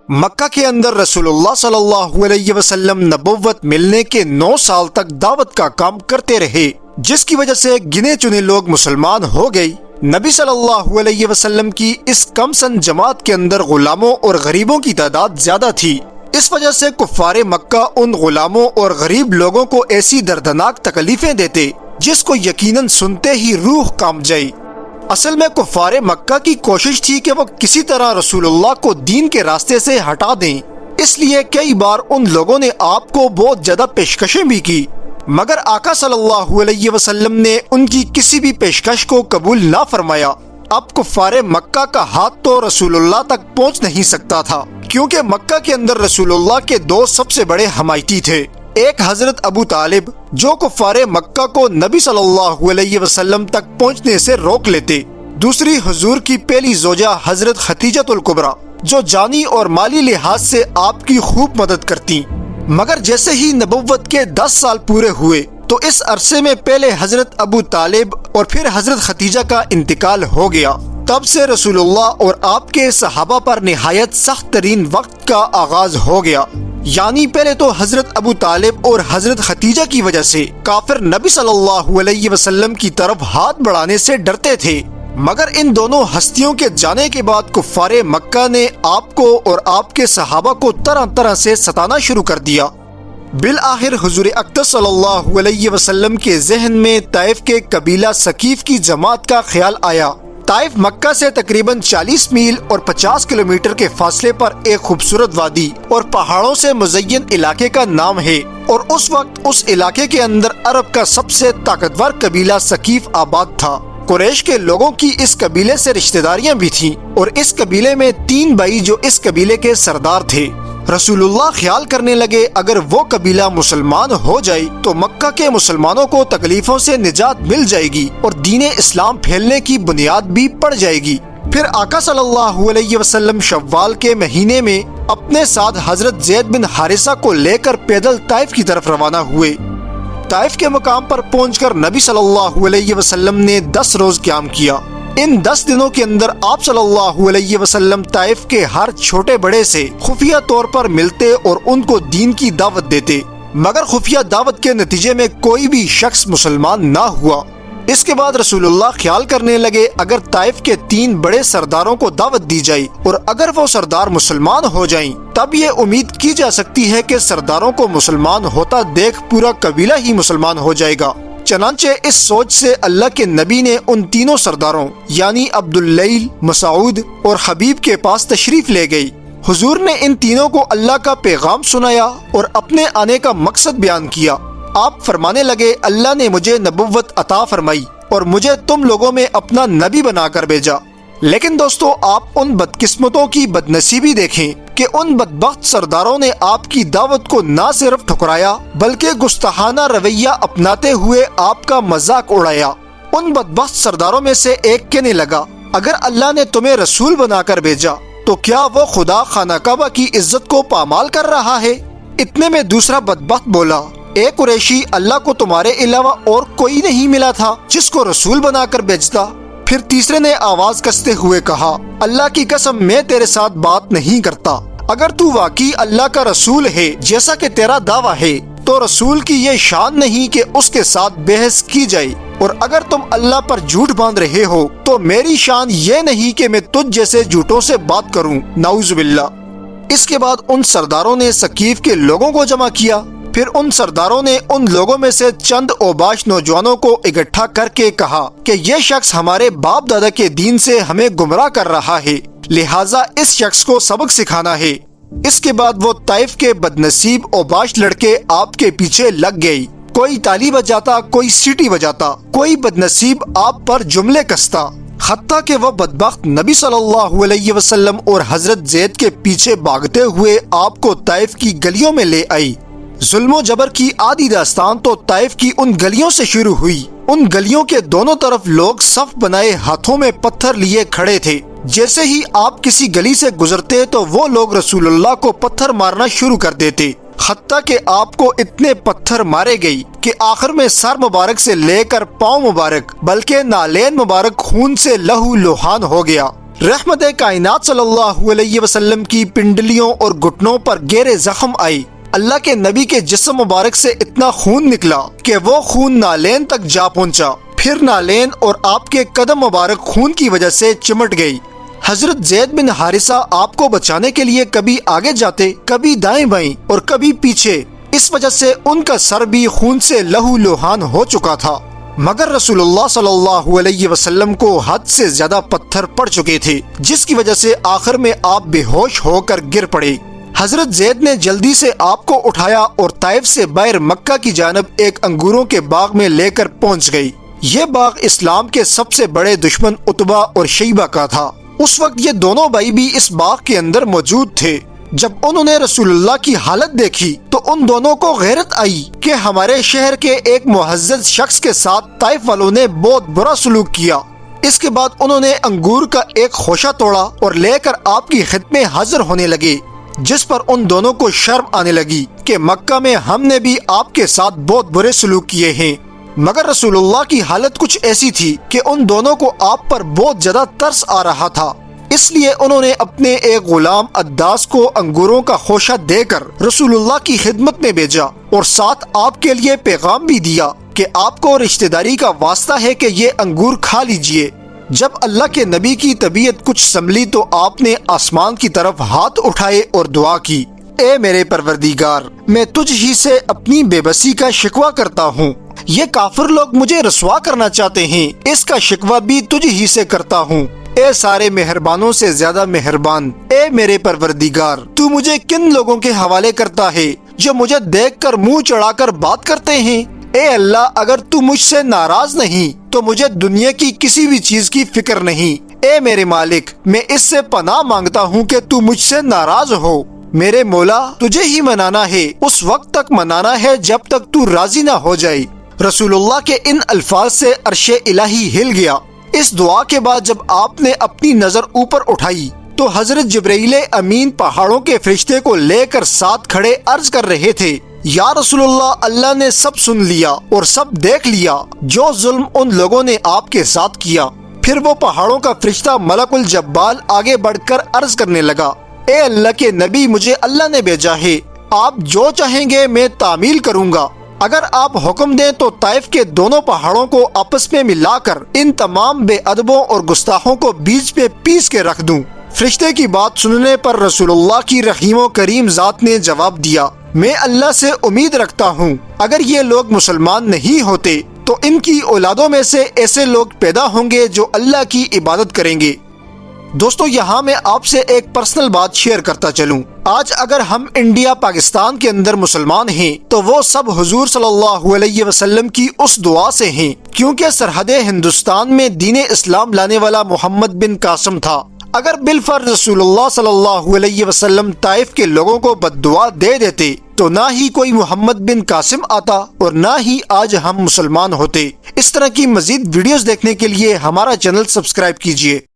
مکہ کے اندر رسول اللہ صلی اللہ علیہ وسلم نبوت ملنے کے 9 سال تک دعوت کا کام کرتے رہے، جس کی وجہ سے گنے چنے لوگ مسلمان ہو گئے۔ نبی صلی اللہ علیہ وسلم کی اس کم سن جماعت کے اندر غلاموں اور غریبوں کی تعداد زیادہ تھی۔ اس وجہ سے کفار مکہ ان غلاموں اور غریب لوگوں کو ایسی دردناک تکلیفیں دیتے جس کو یقیناً سنتے ہی روح کانپ جائے۔ اصل میں کفار مکہ کی کوشش تھی کہ وہ کسی طرح رسول اللہ کو دین کے راستے سے ہٹا دیں، اس لیے کئی بار ان لوگوں نے آپ کو بہت زیادہ پیشکشیں بھی کی، مگر آقا صلی اللہ علیہ وسلم نے ان کی کسی بھی پیشکش کو قبول نہ فرمایا۔ اب کفار مکہ کا ہاتھ تو رسول اللہ تک پہنچ نہیں سکتا تھا، کیونکہ مکہ کے اندر رسول اللہ کے 2 سب سے بڑے حمایتی تھے۔ ایک حضرت ابو طالب جو کفار مکہ کو نبی صلی اللہ علیہ وسلم تک پہنچنے سے روک لیتے، دوسری حضور کی پہلی زوجہ حضرت خدیجہ الکبریٰ جو جانی اور مالی لحاظ سے آپ کی خوب مدد کرتی۔ مگر جیسے ہی نبوت کے 10 سال پورے ہوئے تو اس عرصے میں پہلے حضرت ابو طالب اور پھر حضرت خدیجہ کا انتقال ہو گیا۔ تب سے رسول اللہ اور آپ کے صحابہ پر نہایت سخت ترین وقت کا آغاز ہو گیا۔ یعنی پہلے تو حضرت ابو طالب اور حضرت خدیجہ کی وجہ سے کافر نبی صلی اللہ علیہ وسلم کی طرف ہاتھ بڑھانے سے ڈرتے تھے، مگر ان دونوں ہستیوں کے جانے کے بعد کفار مکہ نے آپ کو اور آپ کے صحابہ کو طرح طرح سے ستانا شروع کر دیا۔ بالآخر حضور اقدس صلی اللہ علیہ وسلم کے ذہن میں طائف کے قبیلہ ثقیف کی جماعت کا خیال آیا۔ طائف مکہ سے تقریباً 40 میل اور 50 کلومیٹر کے فاصلے پر ایک خوبصورت وادی اور پہاڑوں سے مزین علاقے کا نام ہے، اور اس وقت اس علاقے کے اندر عرب کا سب سے طاقتور قبیلہ ثقیف آباد تھا۔ قریش کے لوگوں کی اس قبیلے سے رشتہ داریاں بھی تھیں، اور اس قبیلے میں 3 بھائی جو اس قبیلے کے سردار تھے۔ رسول اللہ خیال کرنے لگے اگر وہ قبیلہ مسلمان ہو جائے تو مکہ کے مسلمانوں کو تکلیفوں سے نجات مل جائے گی اور دین اسلام پھیلنے کی بنیاد بھی پڑ جائے گی۔ پھر آقا صلی اللہ علیہ وسلم شوال کے مہینے میں اپنے ساتھ حضرت زید بن حارثہ کو لے کر پیدل طائف کی طرف روانہ ہوئے۔ طائف کے مقام پر پہنچ کر نبی صلی اللہ علیہ وسلم نے 10 روز قیام کیا۔ ان 10 دنوں کے اندر آپ صلی اللہ علیہ وسلم طائف کے ہر چھوٹے بڑے سے خفیہ طور پر ملتے اور ان کو دین کی دعوت دیتے، مگر خفیہ دعوت کے نتیجے میں کوئی بھی شخص مسلمان نہ ہوا۔ اس کے بعد رسول اللہ خیال کرنے لگے اگر طائف کے 3 بڑے سرداروں کو دعوت دی جائے اور اگر وہ سردار مسلمان ہو جائیں تب یہ امید کی جا سکتی ہے کہ سرداروں کو مسلمان ہوتا دیکھ پورا قبیلہ ہی مسلمان ہو جائے گا۔ چنانچہ اس سوچ سے اللہ کے نبی نے ان 3 سرداروں یعنی عبداللیل، مسعود اور حبیب کے پاس تشریف لے گئی۔ حضور نے ان تینوں کو اللہ کا پیغام سنایا اور اپنے آنے کا مقصد بیان کیا۔ آپ فرمانے لگے اللہ نے مجھے نبوت عطا فرمائی اور مجھے تم لوگوں میں اپنا نبی بنا کر بھیجا، لیکن دوستو آپ ان بدقسمتوں کی بدنصیبی دیکھیں کہ ان بدبخت سرداروں نے آپ کی دعوت کو نہ صرف ٹھکرایا بلکہ گستاخانہ رویہ اپناتے ہوئے آپ کا مذاق اڑایا۔ ان بدبخت سرداروں میں سے ایک کہنے لگا اگر اللہ نے تمہیں رسول بنا کر بھیجا تو کیا وہ خدا خانہ کعبہ کی عزت کو پامال کر رہا ہے؟ اتنے میں دوسرا بدبخت بولا اے قریشی، اللہ کو تمہارے علاوہ اور کوئی نہیں ملا تھا جس کو رسول بنا کر بھیجتا؟ پھر تیسرے نے آواز کستے ہوئے کہا اللہ کی قسم میں تیرے ساتھ بات نہیں کرتا، اگر تو واقعی اللہ کا رسول ہے جیسا کہ تیرا دعویٰ ہے تو رسول کی یہ شان نہیں کہ اس کے ساتھ بحث کی جائے، اور اگر تم اللہ پر جھوٹ باندھ رہے ہو تو میری شان یہ نہیں کہ میں تجھ جیسے جھوٹوں سے بات کروں، نعوذ باللہ۔ اس کے بعد ان سرداروں نے ثقیف کے لوگوں کو جمع کیا۔ پھر ان سرداروں نے ان لوگوں میں سے چند اوباش نوجوانوں کو اکٹھا کر کے کہا کہ یہ شخص ہمارے باپ دادا کے دین سے ہمیں گمراہ کر رہا ہے، لہٰذا اس شخص کو سبق سکھانا ہے۔ اس کے بعد وہ طائف کے بدنصیب اوباش لڑکے آپ کے پیچھے لگ گئی، کوئی تالی بجاتا، کوئی سیٹی بجاتا، کوئی بدنصیب آپ پر جملے کستا، حتیٰ کہ وہ بدبخت نبی صلی اللہ علیہ وسلم اور حضرت زید کے پیچھے بھاگتے ہوئے آپ کو طائف کی گلیوں میں لے آئی۔ ظلم و جبر کی آدھی داستان تو طائف کی ان گلیوں سے شروع ہوئی۔ ان گلیوں کے دونوں طرف لوگ صف بنائے ہاتھوں میں پتھر لیے کھڑے تھے۔ جیسے ہی آپ کسی گلی سے گزرتے تو وہ لوگ رسول اللہ کو پتھر مارنا شروع کر دیتے، حتیٰ کہ آپ کو اتنے پتھر مارے گئی کہ آخر میں سر مبارک سے لے کر پاؤں مبارک بلکہ نالین مبارک خون سے لہو لوہان ہو گیا۔ رحمت کائنات صلی اللہ علیہ وسلم کی پنڈلیوں اور گھٹنوں پر گہرے زخم آئی۔ اللہ کے نبی کے جسم مبارک سے اتنا خون نکلا کہ وہ خون نالین تک جا پہنچا، پھر نالین اور آپ کے قدم مبارک خون کی وجہ سے چمٹ گئی۔ حضرت زید بن حارثہ آپ کو بچانے کے لیے کبھی آگے جاتے، کبھی دائیں بائیں اور کبھی پیچھے، اس وجہ سے ان کا سر بھی خون سے لہو لوہان ہو چکا تھا۔ مگر رسول اللہ صلی اللہ علیہ وسلم کو حد سے زیادہ پتھر پڑ چکے تھے، جس کی وجہ سے آخر میں آپ بے ہوش ہو کر گر پڑے۔ حضرت زید نے جلدی سے آپ کو اٹھایا اور طائف سے باہر مکہ کی جانب ایک انگوروں کے باغ میں لے کر پہنچ گئی۔ یہ باغ اسلام کے سب سے بڑے دشمن عتبہ اور شیبہ کا تھا۔ اس وقت یہ دونوں بھائی بھی اس باغ کے اندر موجود تھے۔ جب انہوں نے رسول اللہ کی حالت دیکھی تو ان دونوں کو غیرت آئی کہ ہمارے شہر کے ایک معزز شخص کے ساتھ طائف والوں نے بہت برا سلوک کیا۔ اس کے بعد انہوں نے انگور کا ایک خوشہ توڑا اور لے کر آپ کی خدمت میں حاضر ہونے لگے، جس پر ان دونوں کو شرم آنے لگی کہ مکہ میں ہم نے بھی آپ کے ساتھ بہت برے سلوک کیے ہیں۔ مگر رسول اللہ کی حالت کچھ ایسی تھی کہ ان دونوں کو آپ پر بہت زیادہ ترس آ رہا تھا، اس لیے انہوں نے اپنے ایک غلام عداس کو انگوروں کا خوشہ دے کر رسول اللہ کی خدمت میں بھیجا اور ساتھ آپ کے لیے پیغام بھی دیا کہ آپ کو رشتہ داری کا واسطہ ہے کہ یہ انگور کھا لیجئے۔ جب اللہ کے نبی کی طبیعت کچھ سنبھلی تو آپ نے آسمان کی طرف ہاتھ اٹھائے اور دعا کی، اے میرے پروردگار، میں تجھ ہی سے اپنی بے بسی کا شکوہ کرتا ہوں۔ یہ کافر لوگ مجھے رسوا کرنا چاہتے ہیں، اس کا شکوہ بھی تجھ ہی سے کرتا ہوں۔ اے سارے مہربانوں سے زیادہ مہربان، اے میرے پروردگار، تو مجھے کن لوگوں کے حوالے کرتا ہے جو مجھے دیکھ کر منہ چڑھا کر بات کرتے ہیں؟ اے اللہ، اگر تو مجھ سے ناراض نہیں تو مجھے دنیا کی کسی بھی چیز کی فکر نہیں۔ اے میرے مالک، میں اس سے پناہ مانگتا ہوں کہ تو مجھ سے ناراض ہو۔ میرے مولا، تجھے ہی منانا ہے، اس وقت تک منانا ہے جب تک تو راضی نہ ہو جائے۔ رسول اللہ کے ان الفاظ سے عرش الہی ہل گیا۔ اس دعا کے بعد جب آپ نے اپنی نظر اوپر اٹھائی تو حضرت جبرائیل امین پہاڑوں کے فرشتے کو لے کر ساتھ کھڑے عرض کر رہے تھے، یا رسول اللہ، اللہ نے سب سن لیا اور سب دیکھ لیا جو ظلم ان لوگوں نے آپ کے ساتھ کیا۔ پھر وہ پہاڑوں کا فرشتہ ملک الجبال آگے بڑھ کر عرض کرنے لگا، اے اللہ کے نبی، مجھے اللہ نے بھیجا ہے، آپ جو چاہیں گے میں تعمیل کروں گا۔ اگر آپ حکم دیں تو طائف کے دونوں پہاڑوں کو آپس میں ملا کر ان تمام بے ادبوں اور گستاخوں کو بیچ میں پیس کے رکھ دوں۔ فرشتے کی بات سننے پر رسول اللہ کی رحیم و کریم ذات نے جواب دیا، میں اللہ سے امید رکھتا ہوں اگر یہ لوگ مسلمان نہیں ہوتے تو ان کی اولادوں میں سے ایسے لوگ پیدا ہوں گے جو اللہ کی عبادت کریں گے۔ دوستو، یہاں میں آپ سے ایک پرسنل بات شیئر کرتا چلوں۔ آج اگر ہم انڈیا پاکستان کے اندر مسلمان ہیں تو وہ سب حضور صلی اللہ علیہ وسلم کی اس دعا سے ہیں، کیونکہ سرحد ہندوستان میں دین اسلام لانے والا محمد بن قاسم تھا۔ اگر بالفرض رسول اللہ صلی اللہ علیہ وسلم طائف کے لوگوں کو بد دعا دے دیتے تو نہ ہی کوئی محمد بن قاسم آتا اور نہ ہی آج ہم مسلمان ہوتے۔ اس طرح کی مزید ویڈیوز دیکھنے کے لیے ہمارا چینل سبسکرائب کیجیے۔